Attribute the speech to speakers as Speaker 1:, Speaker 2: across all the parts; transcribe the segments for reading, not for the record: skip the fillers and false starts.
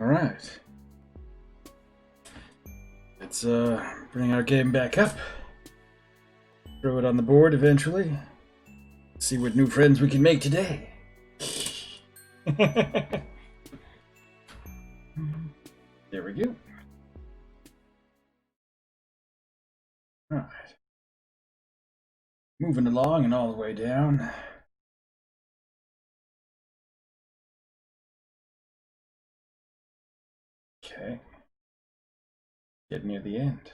Speaker 1: Alright. Let's bring our game back up. Throw it on the board eventually. See what new friends we can make today. There we go. Alright. Moving along and all the way down. Okay. Getting near the end.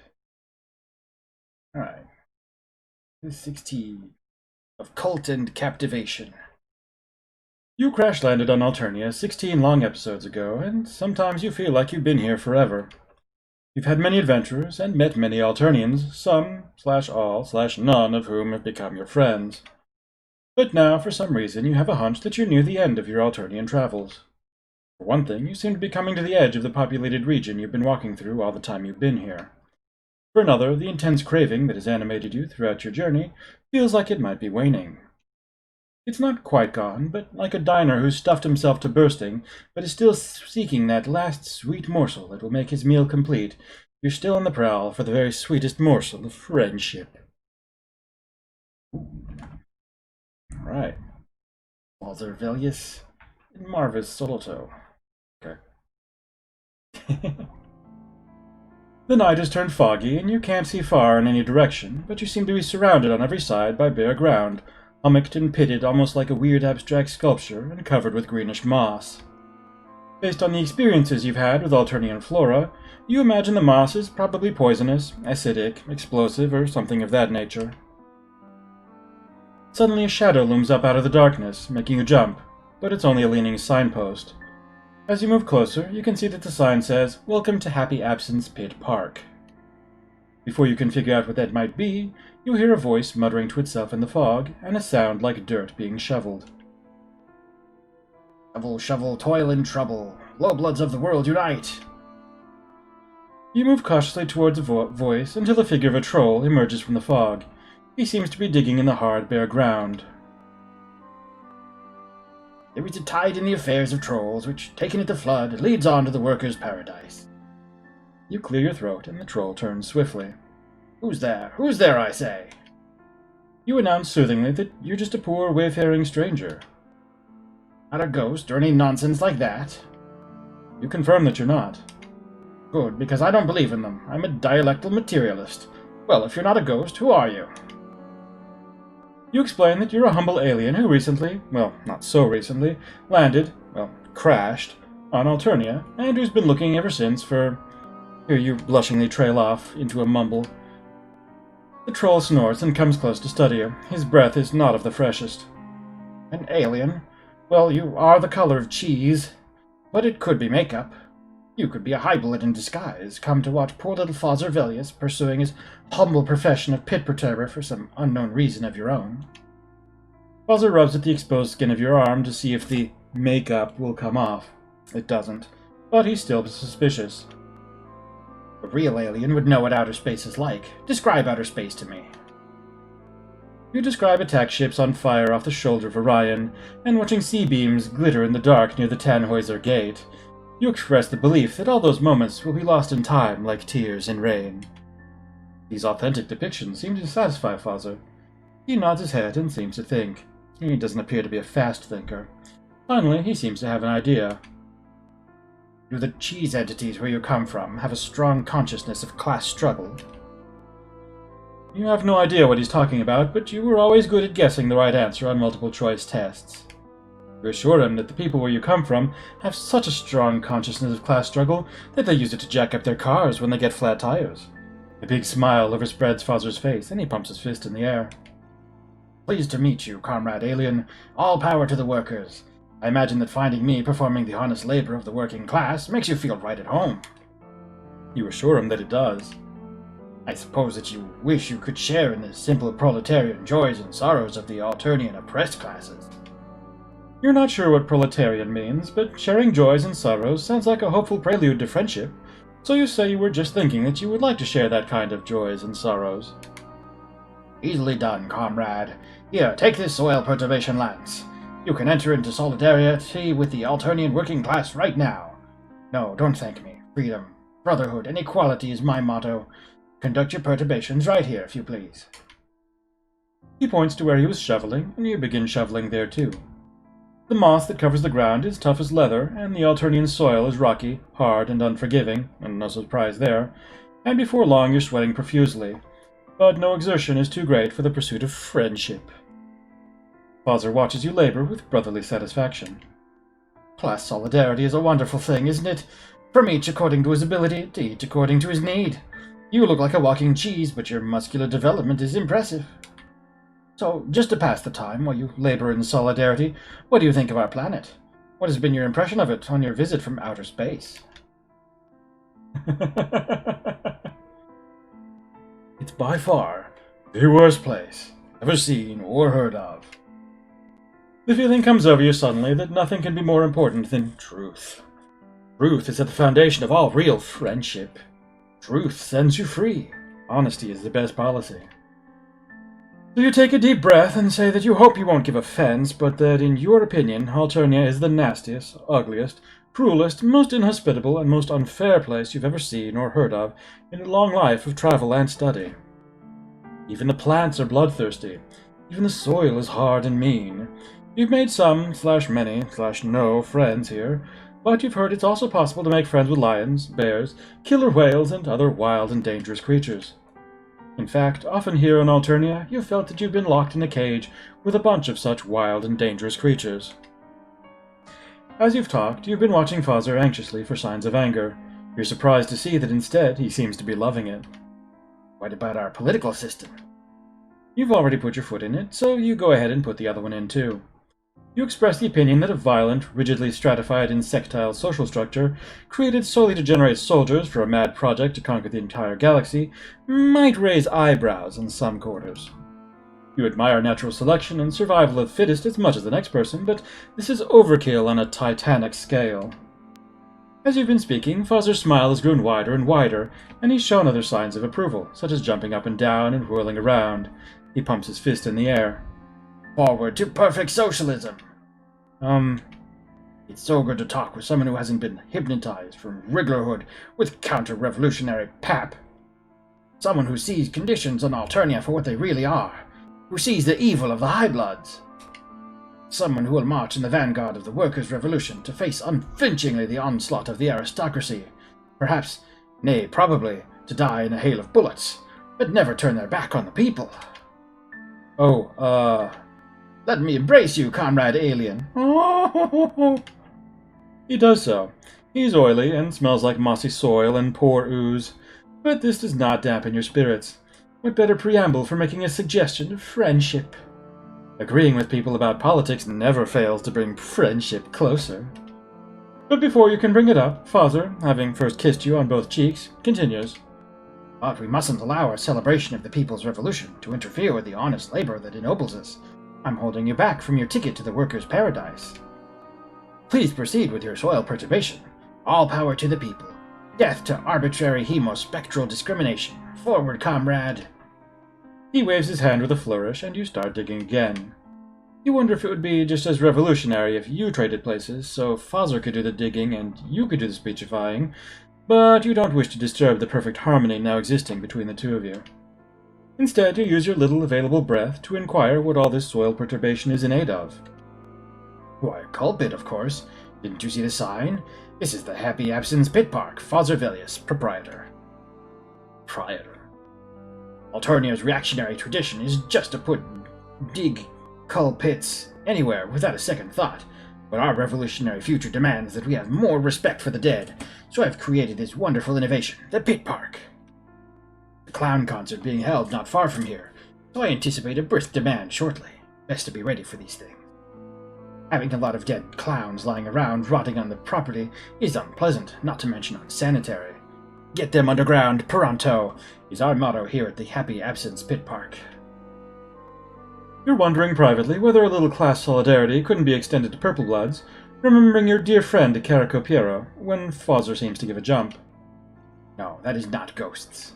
Speaker 1: Alright. 16 of Cult and Captivation. You crash-landed on Alternia 16 long episodes ago, and sometimes you feel like you've been here forever. You've had many adventures and met many Alternians, some/all/none of whom have become your friends. But now, for some reason, you have a hunch that you're near the end of your Alternian travels. For one thing, you seem to be coming to the edge of the populated region you've been walking through all the time you've been here. For another, the intense craving that has animated you throughout your journey feels like it might be waning. It's not quite gone, but like a diner who's stuffed himself to bursting, but is still seeking that last sweet morsel that will make his meal complete, you're still on the prowl for the very sweetest morsel of friendship. Alright. Fozzer, Velyes, and Marvis Soloto. Okay. The night has turned foggy, and you can't see far in any direction, but you seem to be surrounded on every side by bare ground, hummocked and pitted almost like a weird abstract sculpture and covered with greenish moss. Based on the experiences you've had with Alternian flora, you imagine the moss is probably poisonous, acidic, explosive, or something of that nature. Suddenly a shadow looms up out of the darkness, making you jump, but it's only a leaning signpost. As you move closer, you can see that the sign says, "Welcome to Happy Absence Pit Park." Before you can figure out what that might be, you hear a voice muttering to itself in the fog, and a sound like dirt being shoveled. "Shovel, shovel, toil and trouble. Lowbloods of the world, unite!" You move cautiously towards the voice until the figure of a troll emerges from the fog. He seems to be digging in the hard, bare ground. "There is a tide in the affairs of trolls, which, taken at the flood, leads on to the workers' paradise." You clear your throat, and the troll turns swiftly. "Who's there? Who's there, I say?" You announce soothingly that you're just a poor, wayfaring stranger. "Not a ghost, or any nonsense like that?" You confirm that you're not. "Good, because I don't believe in them. I'm a dialectal materialist. Well, if you're not a ghost, who are you?" You explain that you're a humble alien who recently, well, not so recently, crashed, on Alternia, and who's been looking ever since for... Here you blushingly trail off into a mumble. The troll snorts and comes close to study you. His breath is not of the freshest. "An alien? Well, you are the color of cheese. But it could be makeup. You could be a hybrid in disguise, come to watch poor little Fozzer Velyes pursuing his humble profession of pit perturber for some unknown reason of your own." Fozzer rubs at the exposed skin of your arm to see if the makeup will come off. It doesn't, but he's still suspicious. "A real alien would know what outer space is like. Describe outer space to me." You describe attack ships on fire off the shoulder of Orion, and watching sea-beams glitter in the dark near the Tannhäuser Gate. You express the belief that all those moments will be lost in time like tears in rain. These authentic depictions seem to satisfy Fozzer. He nods his head and seems to think. He doesn't appear to be a fast thinker. Finally, he seems to have an idea. "Do the cheese entities where you come from have a strong consciousness of class struggle?" You have no idea what he's talking about, but you were always good at guessing the right answer on multiple-choice tests. You assure him that the people where you come from have such a strong consciousness of class struggle that they use it to jack up their cars when they get flat tires. A big smile overspreads Fozzer's face, and he pumps his fist in the air. "Pleased to meet you, comrade alien. All power to the workers. I imagine that finding me performing the honest labor of the working class makes you feel right at home." You assure him that it does. "I suppose that you wish you could share in the simple proletarian joys and sorrows of the Alternian oppressed classes." You're not sure what proletarian means, but sharing joys and sorrows sounds like a hopeful prelude to friendship, so you say you were just thinking that you would like to share that kind of joys and sorrows. "Easily done, comrade. Here, take this soil perturbation lance. You can enter into solidarity with the Alternian working class right now. No, don't thank me. Freedom, brotherhood, and equality is my motto. Conduct your perturbations right here, if you please.
Speaker 2: He points to where he was shoveling, and you begin shoveling there too. The moss that covers the ground is tough as leather, and the Alternian soil is rocky, hard, and unforgiving, and no surprise there, and before long you're sweating profusely. But no exertion is too great for the pursuit of friendship. Fozzer watches you labor with brotherly satisfaction.
Speaker 1: Class solidarity is a wonderful thing, isn't it? From each according to his ability, to each according to his need. You look like a walking cheese, but your muscular development is impressive. So, just to pass the time while you labor in solidarity, what do you think of our planet? What has been your impression of it on your visit from outer space?
Speaker 2: It's by far the worst place ever seen or heard of. The feeling comes over you suddenly that nothing can be more important than truth. Truth is at the foundation of all real friendship. Truth sets you free. Honesty is the best policy. So you take a deep breath and say that you hope you won't give offense, but that in your opinion, Alternia is the nastiest, ugliest, cruelest, most inhospitable, and most unfair place you've ever seen or heard of in a long life of travel and study. Even the plants are bloodthirsty. Even the soil is hard and mean. You've made some/many/no friends here, but you've heard it's also possible to make friends with lions, bears, killer whales, and other wild and dangerous creatures. In fact, often here on Alternia, you've felt that you've been locked in a cage with a bunch of such wild and dangerous creatures. As you've talked, you've been watching Fozzer anxiously for signs of anger. You're surprised to see that instead he seems to be loving it.
Speaker 1: What about our political system?
Speaker 2: You've already put your foot in it, so you go ahead and put the other one in too. You express the opinion that a violent, rigidly stratified insectile social structure, created solely to generate soldiers for a mad project to conquer the entire galaxy, might raise eyebrows in some quarters. You admire natural selection and survival of the fittest as much as the next person, but this is overkill on a titanic scale. As you've been speaking, Fozzer's smile has grown wider and wider, and he's shown other signs of approval, such as jumping up and down and whirling around. He pumps his fist in the air.
Speaker 1: Forward to perfect socialism! It's so good to talk with someone who hasn't been hypnotized from Wrigglerhood with counter-revolutionary pap. Someone who sees conditions on Alternia for what they really are, who sees the evil of the High Bloods. Someone who will march in the vanguard of the workers' revolution to face unflinchingly the onslaught of the aristocracy. Perhaps, nay, probably, to die in a hail of bullets, but never turn their back on the people. Let me embrace you, comrade alien.
Speaker 2: He does so. He's oily and smells like mossy soil and poor ooze, but this does not dampen your spirits. What better preamble for making a suggestion of friendship? Agreeing with people about politics never fails to bring friendship closer. But before you can bring it up, Fozzer, having first kissed you on both cheeks, continues.
Speaker 1: But we mustn't allow our celebration of the People's Revolution to interfere with the honest labor that ennobles us. I'm holding you back from your ticket to the workers' paradise. Please proceed with your soil perturbation. All power to the people. Death to arbitrary hemospectral discrimination. Forward, comrade.
Speaker 2: He waves his hand with a flourish, and you start digging again. You wonder if it would be just as revolutionary if you traded places, so Fozzer could do the digging and you could do the speechifying, but you don't wish to disturb the perfect harmony now existing between the two of you. Instead, you use your little available breath to inquire what all this soil perturbation is in aid of.
Speaker 1: Why, Culpit, of course. Didn't you see the sign? This is the Happy Absence Pit Park, Fozzer Velyes, proprietor. Alternia's reactionary tradition is just to dig coal pits anywhere without a second thought. But our revolutionary future demands that we have more respect for the dead, so I've created this wonderful innovation, the Pit Park. The clown concert being held not far from here, so I anticipate a brisk demand shortly. Best to be ready for these things. Having a lot of dead clowns lying around rotting on the property is unpleasant, not to mention unsanitary. Get them underground, pronto, is our motto here at the Happy Absence Pit Park.
Speaker 2: You're wondering privately whether a little class solidarity couldn't be extended to Purple Bloods, remembering your dear friend Carico Piero, when Fozzer seems to give a jump.
Speaker 1: No, that is not ghosts.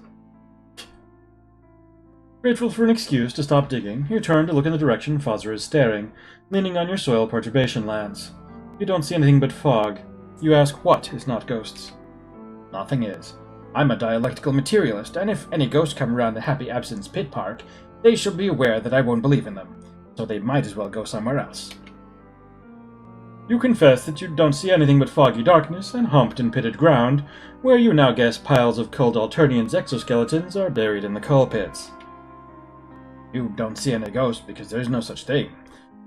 Speaker 2: Grateful for an excuse to stop digging, you turn to look in the direction Fozzer is staring, leaning on your soil perturbation lance. You don't see anything but fog. You ask what is not ghosts.
Speaker 1: Nothing is. I'm a dialectical materialist, and if any ghosts come around the Happy Absence Pit Park, they shall be aware that I won't believe in them, so they might as well go somewhere else.
Speaker 2: You confess that you don't see anything but foggy darkness and humped and pitted ground, where you now guess piles of cold Alternians' exoskeletons are buried in the coal pits.
Speaker 1: You don't see any ghosts because there's no such thing,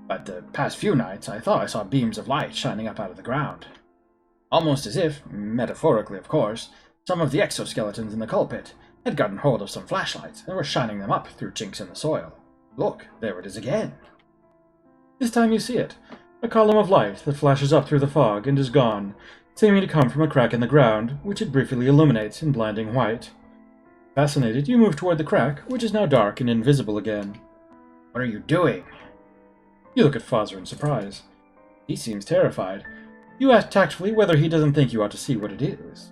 Speaker 1: but the past few nights I thought I saw beams of light shining up out of the ground. Almost as if, metaphorically of course, some of the exoskeletons in the coal pit had gotten hold of some flashlights and were shining them up through chinks in the soil. Look, there it is again.
Speaker 2: This time you see it. A column of light that flashes up through the fog and is gone, seeming to come from a crack in the ground, which it briefly illuminates in blinding white. Fascinated, you move toward the crack, which is now dark and invisible again.
Speaker 1: What are you doing?
Speaker 2: You look at Fozzer in surprise. He seems terrified. You ask tactfully whether he doesn't think you ought to see what it is.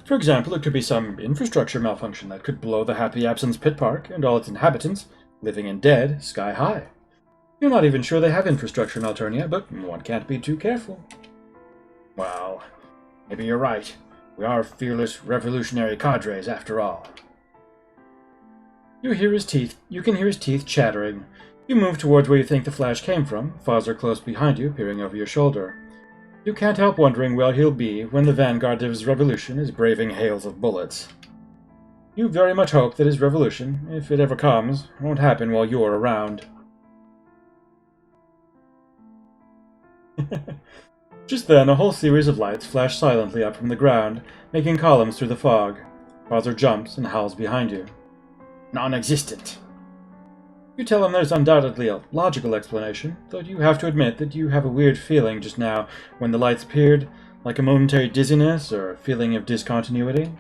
Speaker 2: For example, it could be some infrastructure malfunction that could blow the Happy Absence Pit Park and all its inhabitants, living and dead, sky high. You're not even sure they have infrastructure in Alternia, but one can't be too careful.
Speaker 1: Well, maybe you're right. We are fearless revolutionary cadres after all.
Speaker 2: You can hear his teeth chattering. You move towards where you think the flash came from, Fozzer close behind you, peering over your shoulder. You can't help wondering where he'll be when the vanguard of his revolution is braving hails of bullets. You very much hope that his revolution, if it ever comes, won't happen while you're around. Just then, a whole series of lights flash silently up from the ground, making columns through the fog. Fozzer jumps and howls behind you.
Speaker 1: Non-existent.
Speaker 2: You tell him there's undoubtedly a logical explanation, though you have to admit that you have a weird feeling just now when the lights appeared, like a momentary dizziness or a feeling of discontinuity.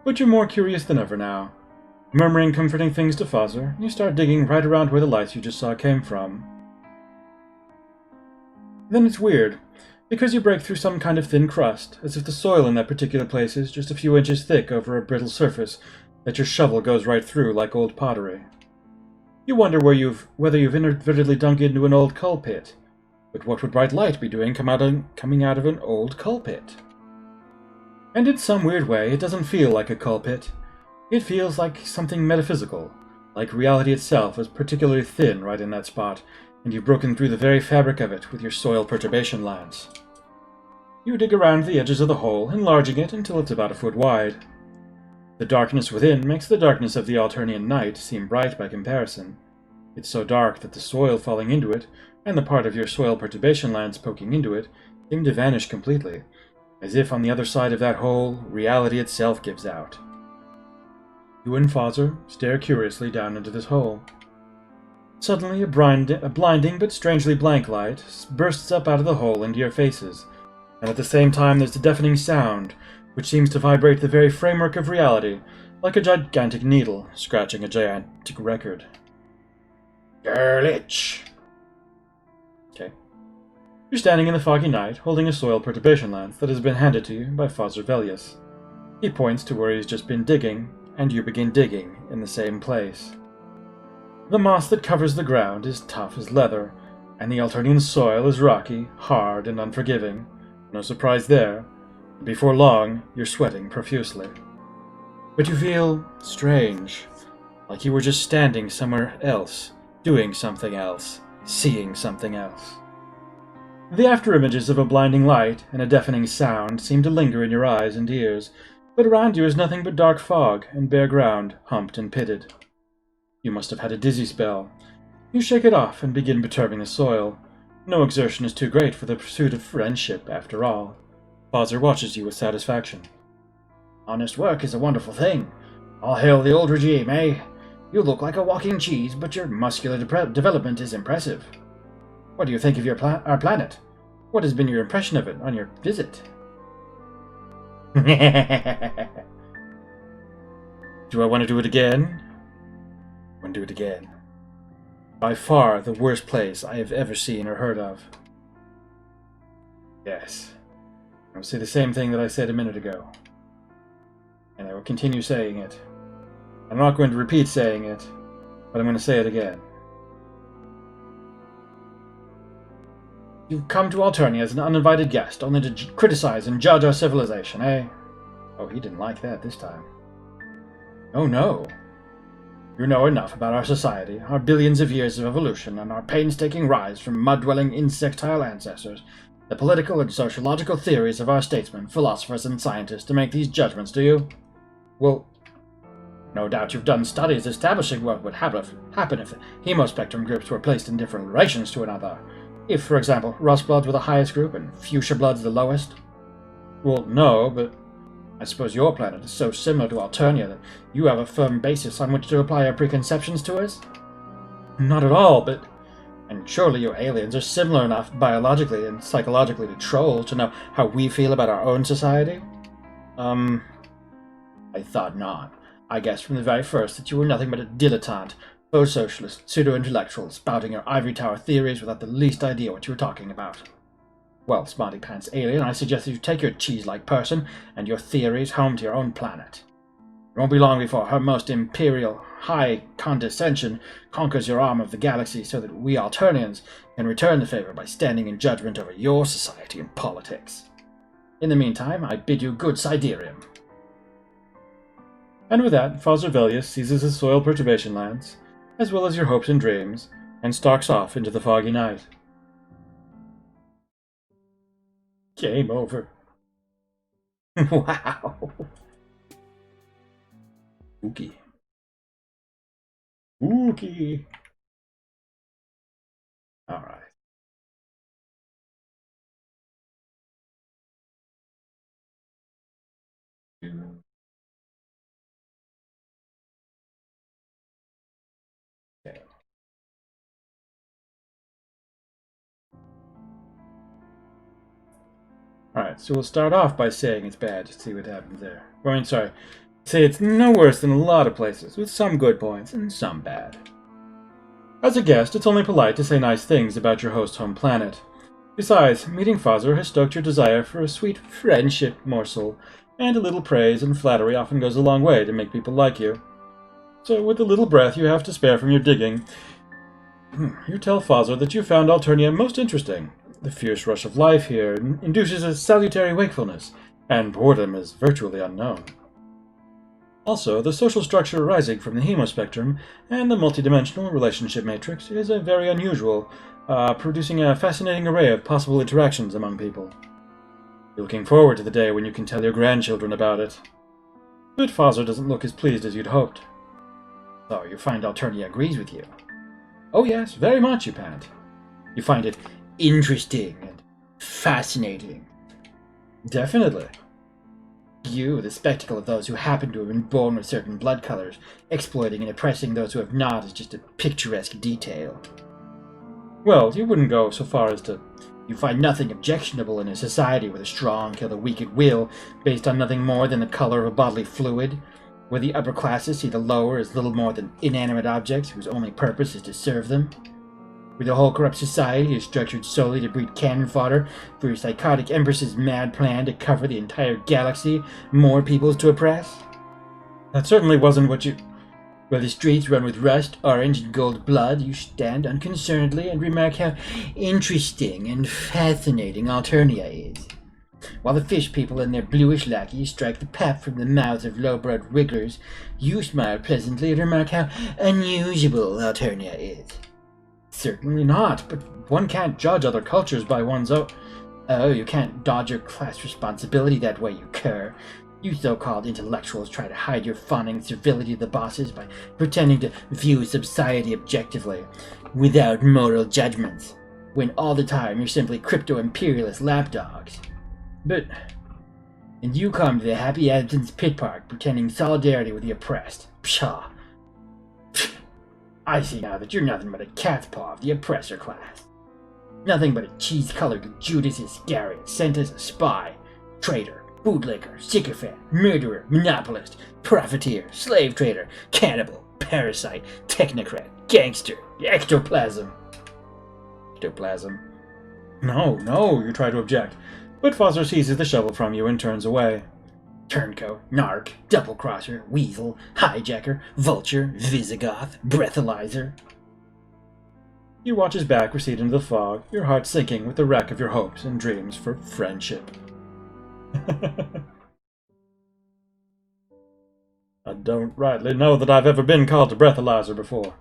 Speaker 2: But you're more curious than ever now. Murmuring comforting things to Fozzer, you start digging right around where the lights you just saw came from. Then it's weird, because you break through some kind of thin crust, as if the soil in that particular place is just a few inches thick over a brittle surface that your shovel goes right through like old pottery. You wonder whether you've inadvertently dug into an old coal pit. But what would bright light be doing coming out of an old coal pit? And in some weird way, it doesn't feel like a coal pit. It feels like something metaphysical, like reality itself is particularly thin right in that spot, and you've broken through the very fabric of it with your soil perturbation lance. You dig around the edges of the hole, enlarging it until it's about a foot wide. The darkness within makes the darkness of the Alternian night seem bright by comparison. It's so dark that the soil falling into it, and the part of your soil perturbation lance poking into it, seem to vanish completely, as if on the other side of that hole, reality itself gives out. You and Fozzer stare curiously down into this hole. Suddenly, a blinding but strangely blank light bursts up out of the hole into your faces, and at the same time there's a deafening sound, which seems to vibrate the very framework of reality, like a gigantic needle scratching a gigantic record.
Speaker 1: Girlich!
Speaker 2: Okay. You're standing in the foggy night, holding a soil perturbation lance that has been handed to you by Fozzer Velyes. He points to where he's just been digging, and you begin digging in the same place. The moss that covers the ground is tough as leather, and the Alternian soil is rocky, hard, and unforgiving. No surprise there. Before long, you're sweating profusely. But you feel strange, like you were just standing somewhere else, doing something else, seeing something else. The afterimages of a blinding light and a deafening sound seem to linger in your eyes and ears, but around you is nothing but dark fog and bare ground, humped and pitted. You must have had a dizzy spell. You shake it off and begin perturbing the soil. No exertion is too great for the pursuit of friendship, after all. Fozzer watches you with satisfaction.
Speaker 1: Honest work is a wonderful thing. All hail the old regime, eh? You look like a walking cheese, but your muscular development is impressive. What do you think of our planet? What has been your impression of it on your visit?
Speaker 2: Do I want to do it again? I want to do it again. By far the worst place I have ever seen or heard of. Yes. I will say the same thing that I said a minute ago. And I will continue saying it. I'm not going to repeat saying it, but I'm going to say it again.
Speaker 1: You've come to Alternia as an uninvited guest, only to criticize and judge our civilization, eh? Oh, he didn't like that this time. Oh no. You know enough about our society, our billions of years of evolution, and our painstaking rise from mud-dwelling insectile ancestors, the political and sociological theories of our statesmen, philosophers, and scientists to make these judgments, do you? Well, no doubt you've done studies establishing what would happen if the hemospectrum groups were placed in different relations to another. If, for example, rust bloods were the highest group and fuchsia bloods the lowest. Well, no, but I suppose your planet is so similar to Alternia that you have a firm basis on which to apply your preconceptions to us? Not at all, but... And surely you aliens are similar enough biologically and psychologically to trolls to know how we feel about our own society? I thought not. I guessed from the very first that you were nothing but a dilettante, faux socialist, pseudo-intellectual, spouting your ivory tower theories without the least idea what you were talking about. Well, smarty pants alien, I suggest that you take your cheese-like person and your theories home to your own planet. It won't be long before her most imperial, high condescension conquers your arm of the galaxy so that we Alternians can return the favor by standing in judgment over your society and politics. In the meantime, I bid you good Siderium.
Speaker 2: And with that, Fozzer Velyes seizes his soil perturbation lands, as well as your hopes and dreams, and stalks off into the foggy night.
Speaker 1: Game over. Wow.
Speaker 2: Spooky.
Speaker 1: Spooky. Alright. Okay. Alright, so we'll start off by saying it's bad, just see what happens there. Say it's no worse than a lot of places, with some good points and some bad.
Speaker 2: As a guest, it's only polite to say nice things about your host home planet. Besides, meeting Fozzer has stoked your desire for a sweet friendship morsel, and a little praise and flattery often goes a long way to make people like you. So, with the little breath you have to spare from your digging, you tell Fozzer that you found Alternia most interesting. The fierce rush of life here induces a salutary wakefulness, and boredom is virtually unknown. Also, the social structure arising from the hemospectrum and the multidimensional relationship matrix is very unusual, producing a fascinating array of possible interactions among people. You're looking forward to the day when you can tell your grandchildren about it. But Fozzer doesn't look as pleased as you'd hoped.
Speaker 1: So, you find Alternia agrees with you? Oh yes, very much, you pant. You find it interesting and fascinating.
Speaker 2: Definitely.
Speaker 1: You, the spectacle of those who happen to have been born with certain blood colors, exploiting and oppressing those who have not, is just a picturesque detail.
Speaker 2: Well, you wouldn't go so far as to...
Speaker 1: You find nothing objectionable in a society with a strong, kill the weak at will, based on nothing more than the color of a bodily fluid, where the upper classes see the lower as little more than inanimate objects whose only purpose is to serve them, where the whole corrupt society is structured solely to breed cannon fodder for your psychotic empress's mad plan to cover the entire galaxy, more peoples to oppress?
Speaker 2: That certainly wasn't what you...
Speaker 1: Where the streets run with rust, orange, and gold blood, you stand unconcernedly and remark how interesting and fascinating Alternia is. While the fish people and their bluish lackeys strike the pap from the mouths of low-bred wrigglers, you smile pleasantly and remark how unusual Alternia is.
Speaker 2: Certainly not, but one can't judge other cultures by one's own...
Speaker 1: Oh, you can't dodge your class responsibility that way, you cur. You so-called intellectuals try to hide your fawning servility to the bosses by pretending to view society objectively, without moral judgments, when all the time you're simply crypto-imperialist lapdogs. And you come to the Happy Absence Pit Park pretending solidarity with the oppressed. Pshaw. I see now that you're nothing but a cat's paw of the oppressor class. Nothing but a cheese-colored Judas Iscariot sent as a spy, traitor, bootlicker, sycophant, murderer, monopolist, profiteer, slave trader, cannibal, parasite, technocrat, gangster, ectoplasm.
Speaker 2: Ectoplasm? No, you try to object, but Fozzer seizes the shovel from you and turns away.
Speaker 1: Turncoat, narc, double-crosser, weasel, hijacker, vulture, Visigoth, breathalyzer.
Speaker 2: You watch his back recede into the fog, your heart sinking with the wreck of your hopes and dreams for friendship. I don't rightly know that I've ever been called a breathalyzer before.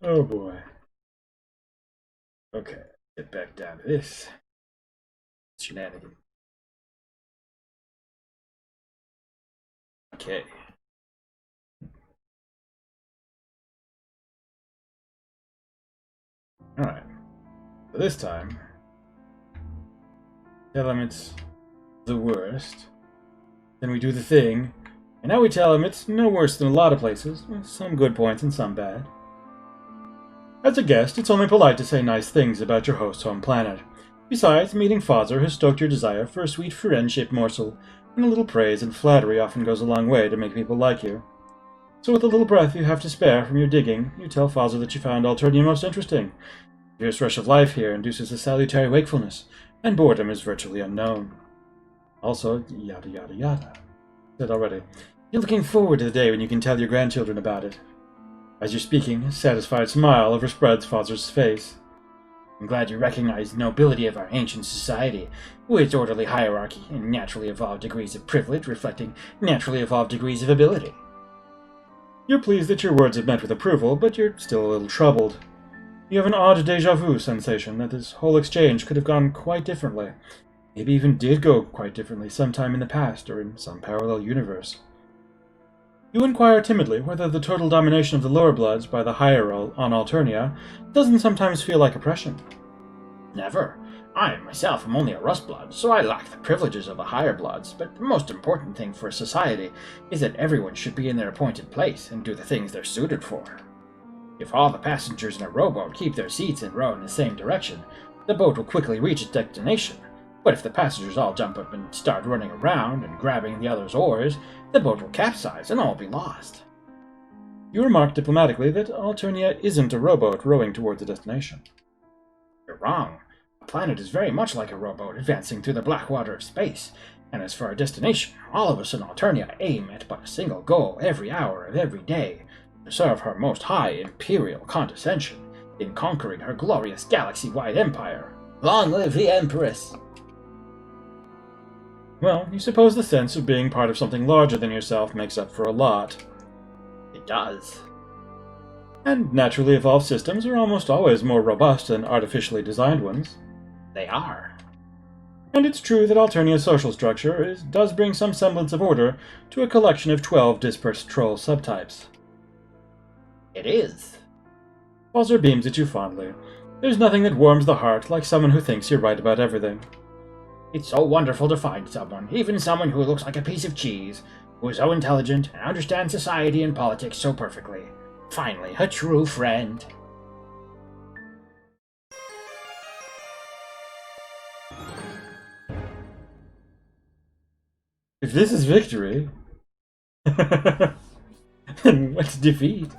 Speaker 2: Oh boy. Okay, get back down to this. Shenanigans. Okay. Alright. So this time, tell him it's the worst. Then we do the thing, and now we tell him it's no worse than a lot of places, with some good points and some bad. As a guest, it's only polite to say nice things about your host's home planet. Besides, meeting Fozzer has stoked your desire for a sweet friendship morsel, and a little praise and flattery often goes a long way to make people like you. So with a little breath you have to spare from your digging, you tell Fozzer that you found Alternia most interesting. The fierce rush of life here induces a salutary wakefulness, and boredom is virtually unknown. Also, yada yada yada. Said already. You're looking forward to the day when you can tell your grandchildren about it. As you're speaking, a satisfied smile overspreads Fozzer's face. I'm glad you recognize the nobility of our ancient society, with its orderly hierarchy and naturally evolved degrees of privilege reflecting naturally evolved degrees of ability. You're pleased that your words have met with approval, but you're still a little troubled. You have an odd déjà vu sensation that this whole exchange could have gone quite differently. Maybe even did go quite differently sometime in the past or in some parallel universe. You inquire timidly whether the total domination of the lower bloods by the higher on Alternia doesn't sometimes feel like oppression.
Speaker 1: Never. I myself am only a rust blood, so I lack the privileges of the higher bloods, but the most important thing for society is that everyone should be in their appointed place and do the things they're suited for. If all the passengers in a rowboat keep their seats and row in the same direction, the boat will quickly reach its destination. But if the passengers all jump up and start running around and grabbing the others' oars, the boat will capsize and all be lost.
Speaker 2: You remark diplomatically that Alternia isn't a rowboat rowing towards a destination.
Speaker 1: You're wrong. A planet is very much like a rowboat advancing through the black water of space, and as for our destination, all of us in Alternia aim at but a single goal every hour of every day, to serve her most high imperial condescension in conquering her glorious galaxy-wide empire. Long live the Empress!
Speaker 2: Well, you suppose the sense of being part of something larger than yourself makes up for a lot.
Speaker 1: It does.
Speaker 2: And naturally evolved systems are almost always more robust than artificially designed ones.
Speaker 1: They are.
Speaker 2: And it's true that Alternia's social structure does bring some semblance of order to a collection of 12 dispersed troll subtypes.
Speaker 1: It is.
Speaker 2: Fozzer beams at you fondly. There's nothing that warms the heart like someone who thinks you're right about everything.
Speaker 1: It's so wonderful to find someone, even someone who looks like a piece of cheese, who is so intelligent and understands society and politics so perfectly. Finally, a true friend.
Speaker 2: If this is victory, then what's defeat?